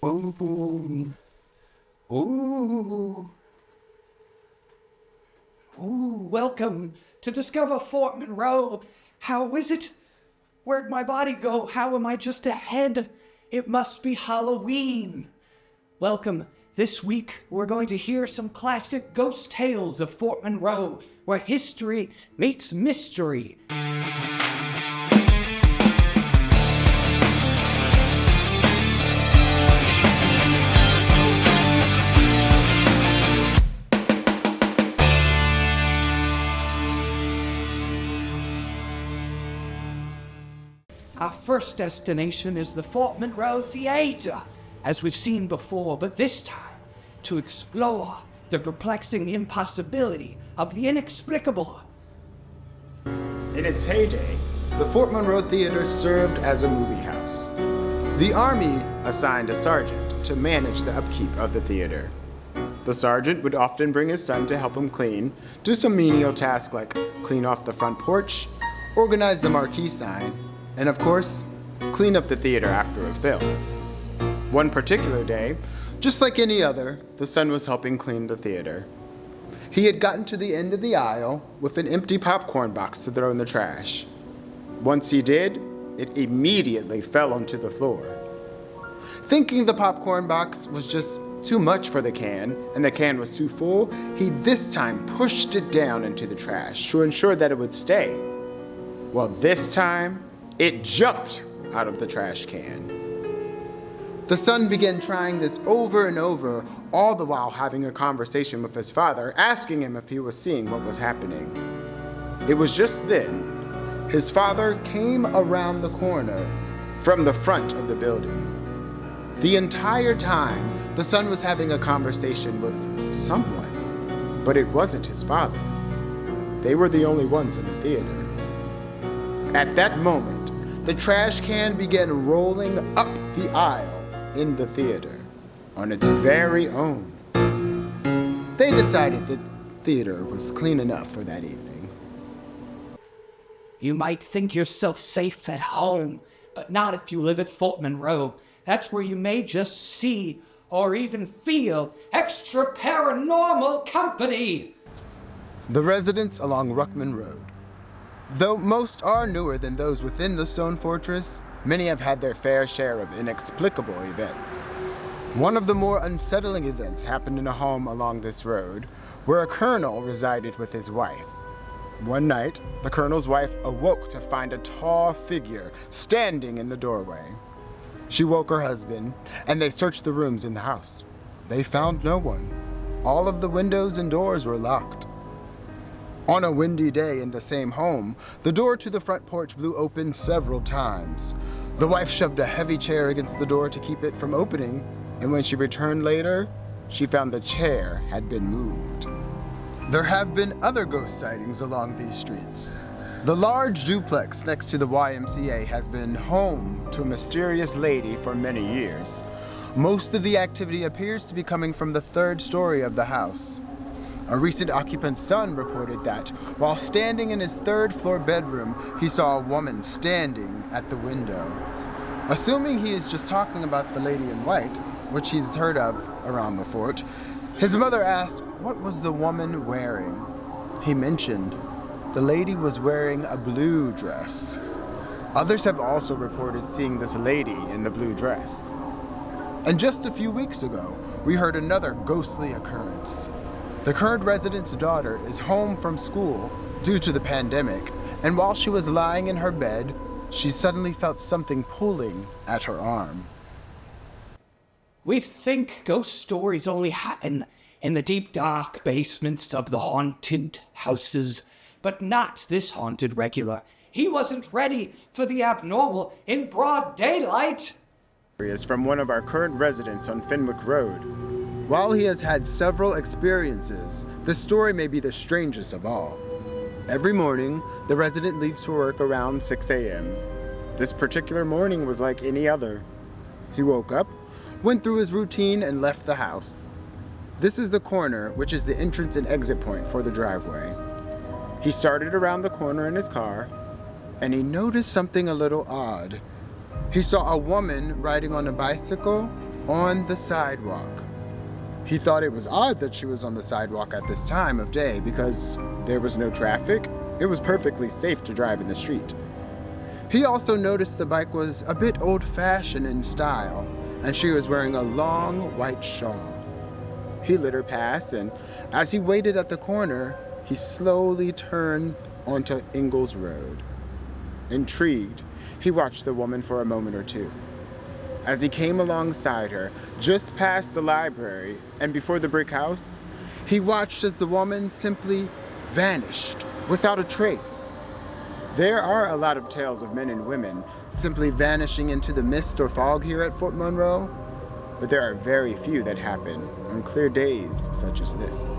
Ooh. Ooh. Ooh. Welcome to discover Fort Monroe. How is it? Where'd my body go? How am I just ahead? It must be Halloween. Welcome. This week, we're going to hear some classic ghost tales of Fort Monroe, where history meets mystery. Our first destination is the Fort Monroe Theater, as we've seen before, but this time to explore the perplexing impossibility of the inexplicable. In its heyday, the Fort Monroe Theater served as a movie house. The Army assigned a sergeant to manage the upkeep of the theater. The sergeant would often bring his son to help him clean, do some menial tasks like clean off the front porch, organize the marquee sign, and of course, clean up the theater after a film. One particular day, just like any other, the son was helping clean the theater. He had gotten to the end of the aisle with an empty popcorn box to throw in the trash. Once he did, it immediately fell onto the floor. Thinking the popcorn box was just too much for the can, and the can was too full, he this time pushed it down into the trash to ensure that it would stay. Well, this time, it jumped out of the trash can. The son began trying this over and over, all the while having a conversation with his father, asking him if he was seeing what was happening. It was just then his father came around the corner from the front of the building. The entire time, the son was having a conversation with someone, but it wasn't his father. They were the only ones in the theater. At that moment, the trash can began rolling up the aisle in the theater on its very own. They decided the theater was clean enough for that evening. You might think yourself safe at home, but not if you live at Fort Monroe. That's where you may just see or even feel extra paranormal company. The residents along Ruckman Road. Though most are newer than those within the stone fortress, many have had their fair share of inexplicable events. One of the more unsettling events happened in a home along this road, where a colonel resided with his wife. One night, the colonel's wife awoke to find a tall figure standing in the doorway. She woke her husband, and they searched the rooms in the house. They found no one. All of the windows and doors were locked. On a windy day in the same home, the door to the front porch blew open several times. The wife shoved a heavy chair against the door to keep it from opening, and when she returned later, she found the chair had been moved. There have been other ghost sightings along these streets. The large duplex next to the YMCA has been home to a mysterious lady for many years. Most of the activity appears to be coming from the third story of the house. A recent occupant's son reported that, while standing in his third-floor bedroom, he saw a woman standing at the window. Assuming he is just talking about the lady in white, which he's heard of around the fort, his mother asked, what was the woman wearing? He mentioned, the lady was wearing a blue dress. Others have also reported seeing this lady in the blue dress. And just a few weeks ago, we heard another ghostly occurrence. The current resident's daughter is home from school due to the pandemic, and while she was lying in her bed, she suddenly felt something pulling at her arm. We think ghost stories only happen in the deep, dark basements of the haunted houses, but not this haunted regular. He wasn't ready for the abnormal in broad daylight. Is from one of our current residents on Fenwick Road. While he has had several experiences, this story may be the strangest of all. Every morning, the resident leaves for work around 6 a.m. This particular morning was like any other. He woke up, went through his routine, and left the house. This is the corner, which is the entrance and exit point for the driveway. He started around the corner in his car, and he noticed something a little odd. He saw a woman riding on a bicycle on the sidewalk. He thought it was odd that she was on the sidewalk at this time of day because there was no traffic. It was perfectly safe to drive in the street. He also noticed the bike was a bit old-fashioned in style, and she was wearing a long white shawl. He let her pass, and as he waited at the corner, he slowly turned onto Ingalls Road. Intrigued, he watched the woman for a moment or two. As he came alongside her, just past the library and before the brick house, he watched as the woman simply vanished without a trace. There are a lot of tales of men and women simply vanishing into the mist or fog here at Fort Monroe, but there are very few that happen on clear days such as this.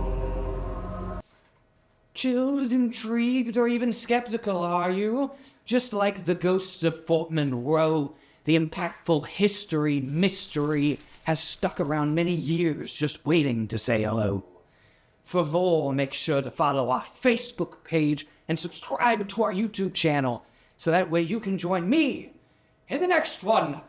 Chilled, intrigued, or even skeptical, are you? Just like the ghosts of Fort Monroe, the impactful history mystery has stuck around many years just waiting to say hello. For more, make sure to follow our Facebook page and subscribe to our YouTube channel so that way you can join me in the next one.